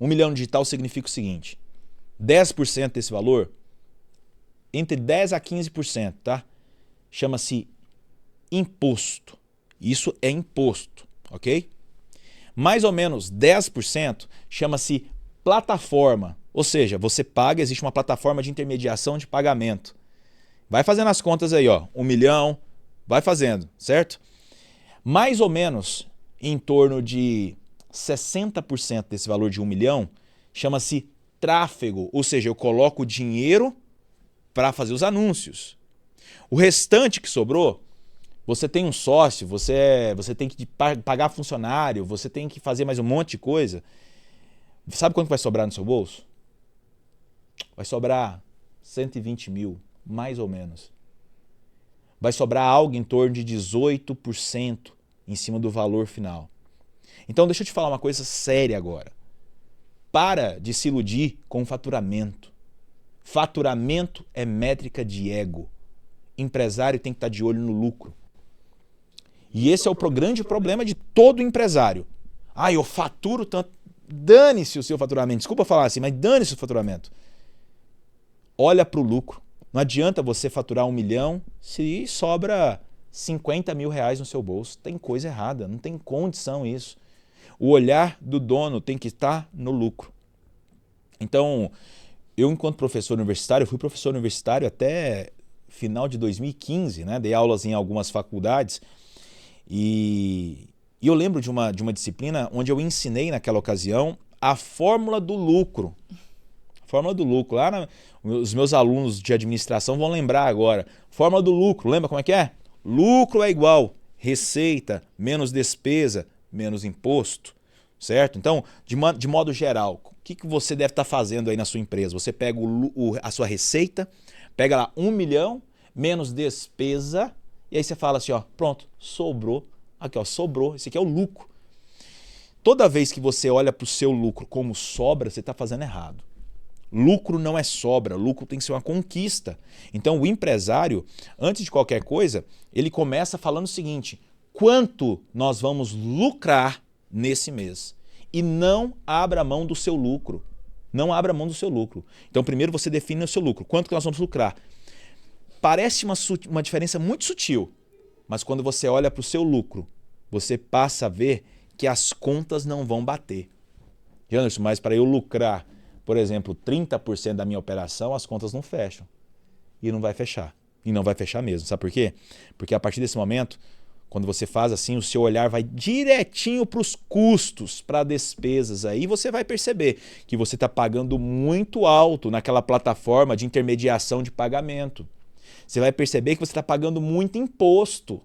1 milhão no digital significa o seguinte: 10% desse valor, entre 10% a 15%, tá? Chama-se imposto. Isso é imposto, ok? Mais ou menos 10% chama-se plataforma. Ou seja, você paga, existe uma plataforma de intermediação de pagamento. Vai fazendo as contas aí, ó. 1 milhão, vai fazendo, certo? Mais ou menos em torno de 60% desse valor de 1 milhão chama-se tráfego, ou seja, eu coloco dinheiro para fazer os anúncios. O restante que sobrou, você tem um sócio, você tem que pagar funcionário, você tem que fazer mais um monte de coisa. Sabe quanto vai sobrar no seu bolso? Vai sobrar 120 mil, mais ou menos. Vai sobrar algo em torno de 18% em cima do valor final. Então deixa eu te falar uma coisa séria agora. Para de se iludir com o faturamento. Faturamento é métrica de ego. Empresário tem que estar de olho no lucro. E esse é o grande problema de todo empresário. Ah, eu faturo tanto. Dane-se o seu faturamento. Desculpa falar assim, mas dane-se o faturamento. Olha para o lucro. Não adianta você faturar 1 milhão se sobra 50 mil reais no seu bolso. Tem coisa errada, não tem condição isso. O olhar do dono tem que estar no lucro. Então, eu enquanto professor universitário, eu fui professor universitário até final de 2015, né? Dei aulas em algumas faculdades e eu lembro de uma disciplina onde eu ensinei naquela ocasião a fórmula do lucro. Fórmula do lucro. Os meus alunos de administração vão lembrar agora. Fórmula do lucro, lembra como é que é? Lucro é igual receita menos despesa menos imposto, certo? Então, de modo geral, o que você deve estar fazendo aí na sua empresa? Você pega a sua receita, pega lá 1 milhão menos despesa e aí você fala assim, ó, pronto, sobrou. Aqui, ó, sobrou. Esse aqui é o lucro. Toda vez que você olha para o seu lucro como sobra, você está fazendo errado. Lucro não é sobra, lucro tem que ser uma conquista. Então o empresário, antes de qualquer coisa, ele começa falando o seguinte: quanto nós vamos lucrar nesse mês? E não abra mão do seu lucro. Não abra mão do seu lucro. Então primeiro você define o seu lucro. Quanto que nós vamos lucrar? Parece uma diferença muito sutil, mas quando você olha para o seu lucro, você passa a ver que as contas não vão bater. Janderson, mas para eu lucrar, por exemplo, 30% da minha operação, as contas não fecham. E não vai fechar. E não vai fechar mesmo. Sabe por quê? Porque a partir desse momento, quando você faz assim, o seu olhar vai direitinho para os custos, para despesas. Aí você vai perceber que você está pagando muito alto naquela plataforma de intermediação de pagamento. Você vai perceber que você está pagando muito imposto.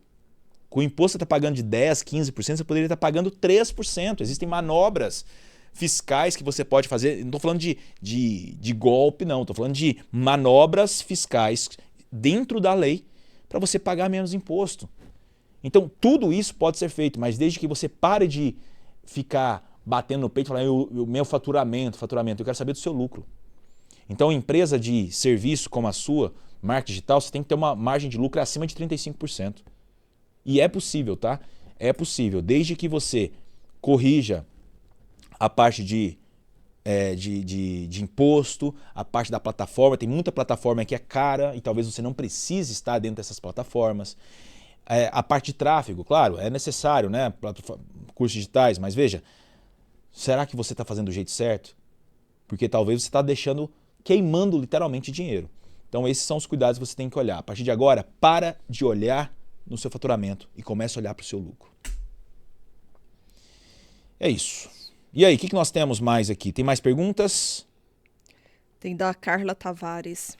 Com o imposto você está pagando de 10%, 15%, você poderia estar pagando 3%. Existem manobras fiscais que você pode fazer. Não estou falando de golpe, não. Estou falando de manobras fiscais dentro da lei para você pagar menos imposto. Então, tudo isso pode ser feito, mas desde que você pare de ficar batendo no peito e falar o meu faturamento, eu quero saber do seu lucro. Então, empresa de serviço como a sua, marketing digital, você tem que ter uma margem de lucro acima de 35%. E é possível, tá? É possível, desde que você corrija a parte de imposto, a parte da plataforma. Tem muita plataforma que é cara e talvez você não precise estar dentro dessas plataformas. A parte de tráfego, claro, é necessário, né? Cursos digitais, mas veja, será que você está fazendo do jeito certo? Porque talvez você está queimando literalmente dinheiro. Então esses são os cuidados que você tem que olhar. A partir de agora, para de olhar no seu faturamento e comece a olhar para o seu lucro. É isso. E aí, o que nós temos mais aqui? Tem mais perguntas? Tem da Carla Tavares.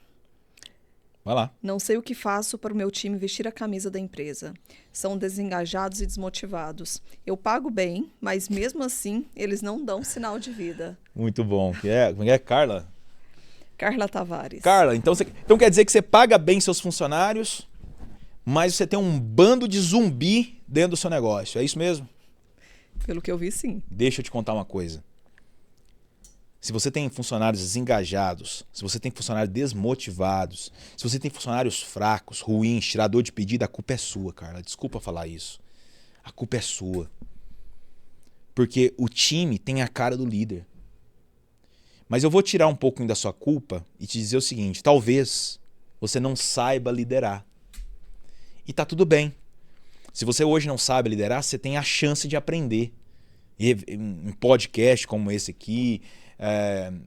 Vai lá. Não sei o que faço para o meu time vestir a camisa da empresa. São desengajados e desmotivados. Eu pago bem, mas mesmo assim, eles não dão sinal de vida. Muito bom. Como é Carla? Carla Tavares. Carla, então quer dizer que você paga bem seus funcionários, mas você tem um bando de zumbi dentro do seu negócio. É isso mesmo? Pelo que eu vi, sim. Deixa eu te contar uma coisa. Se você tem funcionários desengajados, se você tem funcionários desmotivados, se você tem funcionários fracos, ruins, tirador de pedido, a culpa é sua, Carla. Desculpa falar isso. A culpa é sua. Porque o time tem a cara do líder. Mas eu vou tirar um pouquinho da sua culpa e te dizer o seguinte: talvez você não saiba liderar. E tá tudo bem. Se você hoje não sabe liderar, você tem a chance de aprender. Em podcast como esse aqui,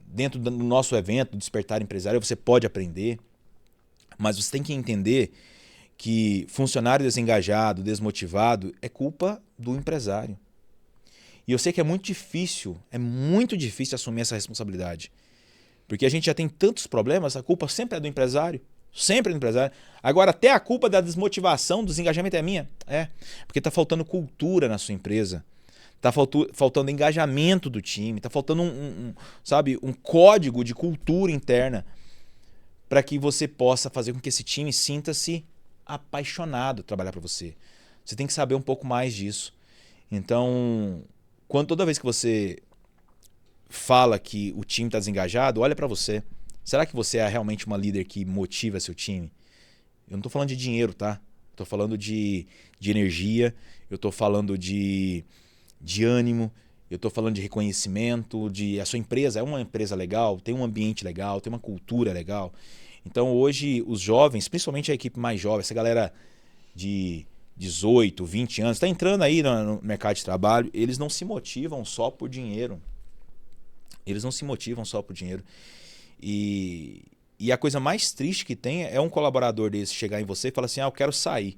dentro do nosso evento, Despertar Empresário, você pode aprender. Mas você tem que entender que funcionário desengajado, desmotivado, é culpa do empresário. E eu sei que é muito difícil assumir essa responsabilidade. Porque a gente já tem tantos problemas, a culpa sempre é do empresário. Sempre é do empresário. Agora, até a culpa da desmotivação, do desengajamento é minha. É, porque está faltando cultura na sua empresa. Está faltando engajamento do time. Está faltando um código de cultura interna para que você possa fazer com que esse time sinta-se apaixonado de trabalhar para você. Você tem que saber um pouco mais disso. Então, toda vez que você fala que o time está desengajado, olha para você. Será que você é realmente uma líder que motiva seu time? Eu não estou falando de dinheiro, tá? Estou falando de energia, eu estou falando de ânimo, eu estou falando de reconhecimento, a sua empresa é uma empresa legal, tem um ambiente legal, tem uma cultura legal. Então hoje os jovens, principalmente a equipe mais jovem, essa galera de 18, 20 anos, está entrando aí no mercado de trabalho, eles não se motivam só por dinheiro. Eles não se motivam só por dinheiro. E a coisa mais triste que tem é um colaborador desse chegar em você e falar assim, eu quero sair.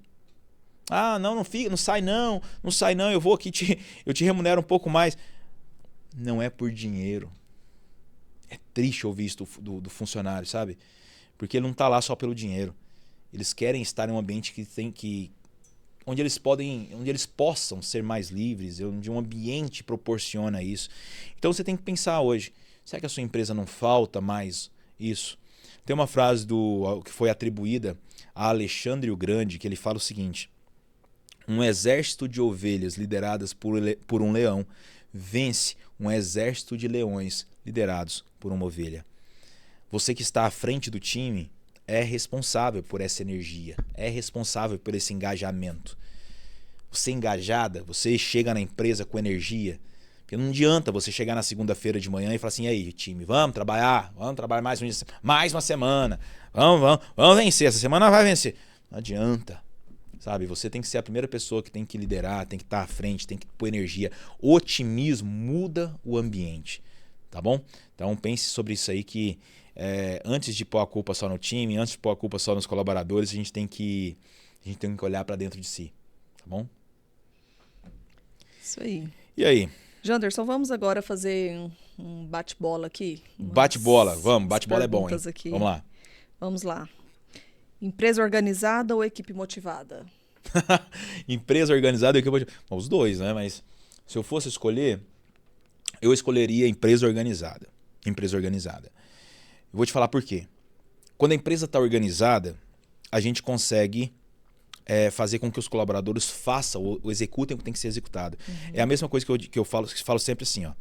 Não fica, não sai não, eu vou aqui, eu te remunero um pouco mais. Não é por dinheiro. É triste ouvir isso do funcionário, sabe? Porque ele não está lá só pelo dinheiro. Eles querem estar em um ambiente onde eles possam ser mais livres, onde um ambiente proporciona isso. Então você tem que pensar hoje, será que a sua empresa não falta mais isso? Tem uma frase que foi atribuída a Alexandre o Grande, que ele fala o seguinte: um exército de ovelhas lideradas por um leão vence um exército de leões liderados por uma ovelha. Você que está à frente do time é responsável por essa energia, é responsável por esse engajamento. Você engajada, você chega na empresa com energia, porque não adianta você chegar na segunda-feira de manhã e falar assim, e aí time, vamos trabalhar mais uma semana, vamos vencer, essa semana vai vencer. Não adianta, sabe? Você tem que ser a primeira pessoa que tem que liderar, tem que estar à frente, tem que pôr energia. O otimismo muda o ambiente, tá bom? Então pense sobre isso aí que antes de pôr a culpa só no time, antes de pôr a culpa só nos colaboradores, a gente tem que olhar para dentro de si, tá bom? Isso aí. E aí? Janderson, vamos agora fazer um bate-bola aqui? Bate-bola, vamos, bate-bola é bom, hein? Aqui. Vamos lá. Vamos lá. Empresa organizada ou equipe motivada? Empresa organizada ou equipe motivada? Bom, os dois, né? Mas se eu fosse escolher, eu escolheria empresa organizada. Empresa organizada. Eu vou te falar por quê. Quando a empresa está organizada, a gente consegue fazer com que os colaboradores façam ou executem o que tem que ser executado. Uhum. É a mesma coisa que eu falo sempre assim. Ó.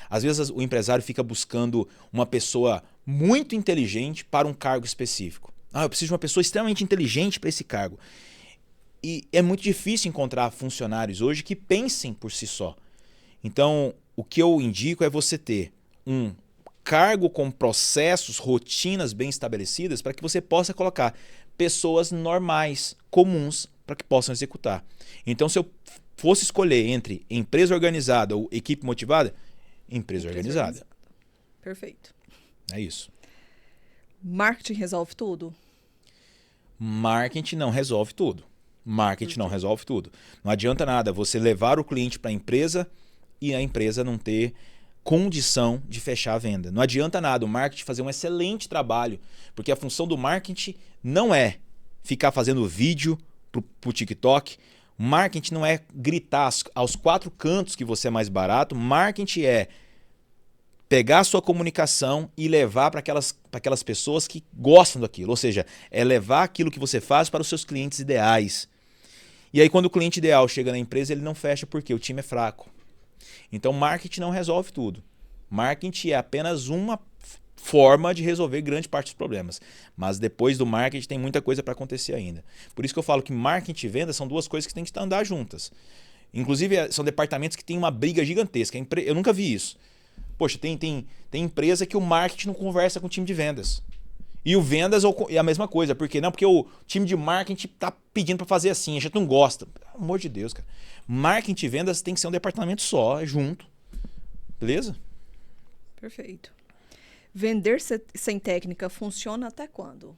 Às vezes o empresário fica buscando uma pessoa muito inteligente para um cargo específico. Eu preciso de uma pessoa extremamente inteligente para esse cargo. E é muito difícil encontrar funcionários hoje que pensem por si só. Então, o que eu indico é você ter um cargo com processos, rotinas bem estabelecidas para que você possa colocar pessoas normais, comuns, para que possam executar. Então, se eu fosse escolher entre empresa organizada ou equipe motivada, empresa organizada. Perfeito. É isso. Marketing resolve tudo? Marketing não resolve tudo. Marketing não resolve tudo. Não adianta nada você levar o cliente para a empresa e a empresa não ter condição de fechar a venda. Não adianta nada o marketing fazer um excelente trabalho, porque a função do marketing não é ficar fazendo vídeo pro TikTok. O marketing não é gritar aos quatro cantos que você é mais barato. Marketing é pegar a sua comunicação e levar para aquelas pessoas que gostam daquilo. Ou seja, é levar aquilo que você faz para os seus clientes ideais. E aí quando o cliente ideal chega na empresa, ele não fecha porque o time é fraco. Então, marketing não resolve tudo. Marketing é apenas uma forma de resolver grande parte dos problemas. Mas depois do marketing tem muita coisa para acontecer ainda. Por isso que eu falo que marketing e venda são duas coisas que têm que andar juntas. Inclusive, são departamentos que têm uma briga gigantesca. Eu nunca vi isso. Poxa, tem empresa que o marketing não conversa com o time de vendas. E o vendas é a mesma coisa. Por quê? Não, porque o time de marketing está pedindo para fazer assim, a gente não gosta. Pelo amor de Deus, cara. Marketing e vendas tem que ser um departamento só, junto. Beleza? Perfeito. Vender sem técnica funciona até quando?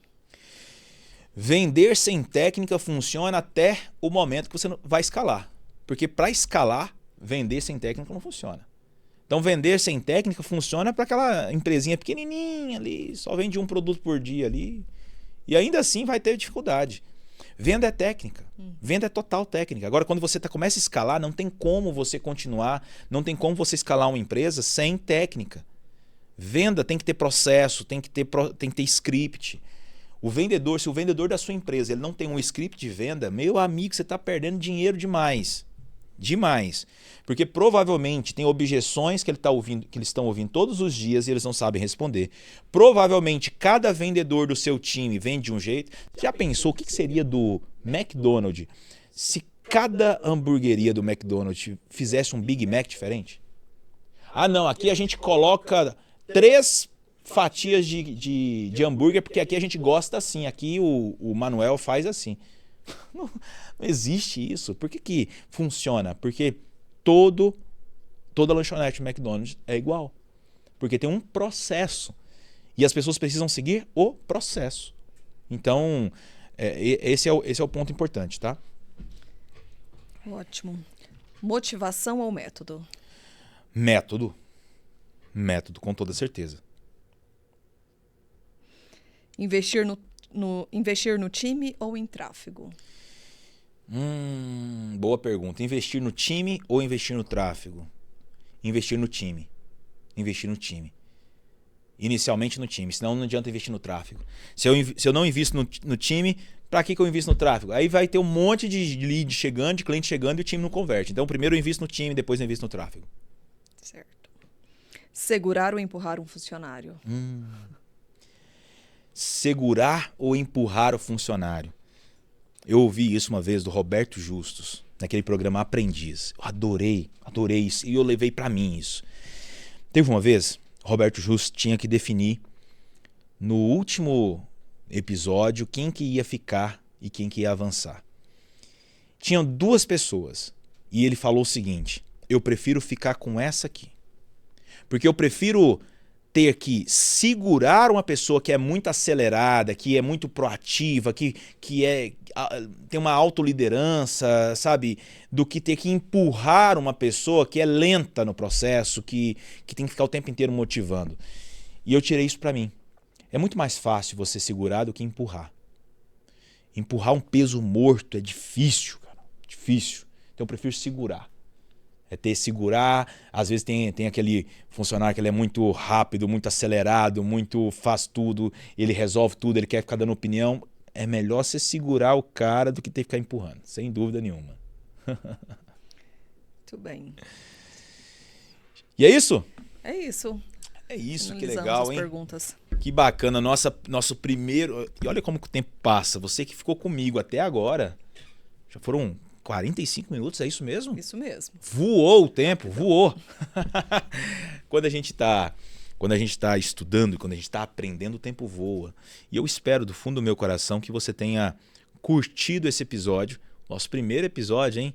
Vender sem técnica funciona até o momento que você vai escalar. Porque para escalar, vender sem técnica não funciona. Então, vender sem técnica funciona para aquela empresinha pequenininha ali, só vende um produto por dia ali. E ainda assim vai ter dificuldade. Venda é técnica. Venda é total técnica. Agora, quando você começa a escalar, não tem como você continuar, não tem como você escalar uma empresa sem técnica. Venda tem que ter processo, tem que ter script. O vendedor, se o vendedor da sua empresa ele não tem um script de venda, meu amigo, você está perdendo dinheiro demais. Demais. Porque provavelmente tem objeções que eles estão ouvindo todos os dias e eles não sabem responder. Provavelmente cada vendedor do seu time vende de um jeito. Você já pensou o que seria do McDonald's se cada hamburgueria do McDonald's fizesse um Big Mac diferente? Ah, não, aqui a gente coloca 3 fatias de hambúrguer porque aqui a gente gosta assim. Aqui o Manuel faz assim. Não existe isso. Por que funciona? Porque toda lanchonete McDonald's é igual. Porque tem um processo. E as pessoas precisam seguir o processo. Então, esse é o ponto importante, tá? Ótimo. Motivação ou método? Método. Método, com toda certeza. Investir no time ou em tráfego? Boa pergunta. Investir no time ou investir no tráfego? Investir no time. Investir no time. Inicialmente no time, senão não adianta investir no tráfego. Se eu não invisto no time, para que eu invisto no tráfego? Aí vai ter um monte de lead chegando, de cliente chegando e o time não converte. Então primeiro eu invisto no time, depois eu invisto no tráfego. Certo. Segurar ou empurrar um funcionário? Segurar ou empurrar o funcionário. Eu ouvi isso uma vez do Roberto Justus, naquele programa Aprendiz. Eu adorei isso e eu levei para mim isso. Teve uma vez, Roberto Justus tinha que definir no último episódio quem que ia ficar e quem que ia avançar. Tinham 2 pessoas e ele falou o seguinte: eu prefiro ficar com essa aqui. Porque eu prefiro ter que segurar uma pessoa que é muito acelerada, que é muito proativa, que tem uma autoliderança, sabe? Do que ter que empurrar uma pessoa que é lenta no processo, que tem que ficar o tempo inteiro motivando. E eu tirei isso para mim. É muito mais fácil você segurar do que empurrar. Empurrar um morto é difícil, cara. Difícil. Então eu prefiro segurar. Segurar, às vezes tem aquele funcionário que ele é muito rápido, muito acelerado, muito faz tudo, ele resolve tudo, ele quer ficar dando opinião. É melhor você segurar o cara do que ter que ficar empurrando, sem dúvida nenhuma. Muito bem. E é isso? É isso. É isso, que Finalizamos legal, as hein? perguntas. Que bacana, nosso primeiro... E olha como que o tempo passa, você que ficou comigo até agora, já foram 45 minutos, é isso mesmo? Isso mesmo. Voou o tempo, voou. Quando a gente está estudando, quando a gente está aprendendo, o tempo voa. E eu espero do fundo do meu coração que você tenha curtido esse episódio, nosso primeiro episódio, hein?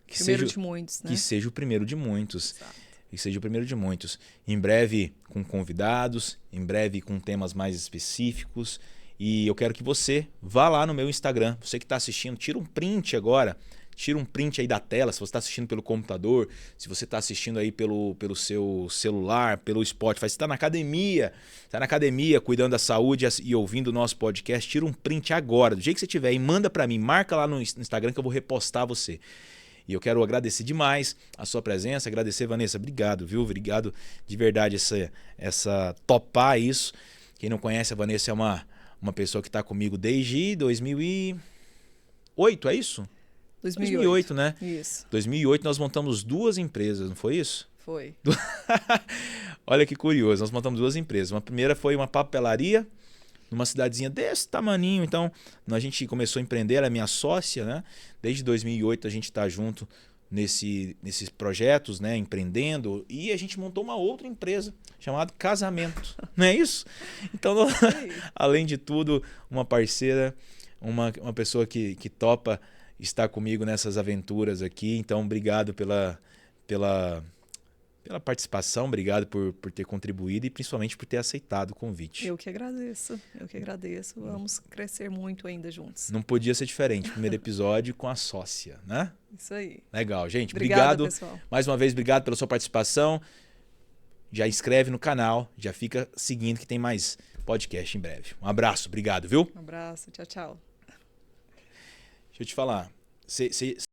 Primeiro de muitos, né? Que seja o primeiro de muitos. Exato. Que seja o primeiro de muitos. Em breve com convidados, em breve com temas mais específicos. E eu quero que você vá lá no meu Instagram. Você que está assistindo, tira um print agora. Tira um print aí da tela, se você está assistindo pelo computador, se você está assistindo aí pelo seu celular, pelo Spotify, se está na academia cuidando da saúde e ouvindo o nosso podcast, tira um print agora, do jeito que você tiver, e manda para mim, marca lá no Instagram que eu vou repostar você. E eu quero agradecer demais a sua presença, agradecer, Vanessa, obrigado, viu? Obrigado de verdade essa topar isso. Quem não conhece, a Vanessa é uma pessoa que está comigo desde 2008, é isso? 2008, né? Isso. 2008 nós montamos 2 empresas, não foi isso? Foi. Olha que curioso, nós montamos 2 empresas. Uma primeira foi uma papelaria, numa cidadezinha desse tamaninho. Então, a gente começou a empreender, ela é minha sócia, né? Desde 2008 a gente está junto nesses projetos, né? Empreendendo. E a gente montou uma outra empresa chamada Casamento, não é isso? Então, além de tudo, uma parceira, uma pessoa que topa estar comigo nessas aventuras aqui. Então, obrigado pela pela participação, obrigado por ter contribuído e principalmente por ter aceitado o convite. Eu que agradeço. Vamos crescer muito ainda juntos. Não podia ser diferente. Primeiro episódio com a sócia, né? Isso aí. Legal, gente. Obrigada, Obrigado. pessoal. Mais uma vez, obrigado pela sua participação. Já inscreve no canal, já fica seguindo que tem mais podcast em breve. Um abraço, obrigado, viu? Um abraço, tchau, tchau. Deixa eu te falar.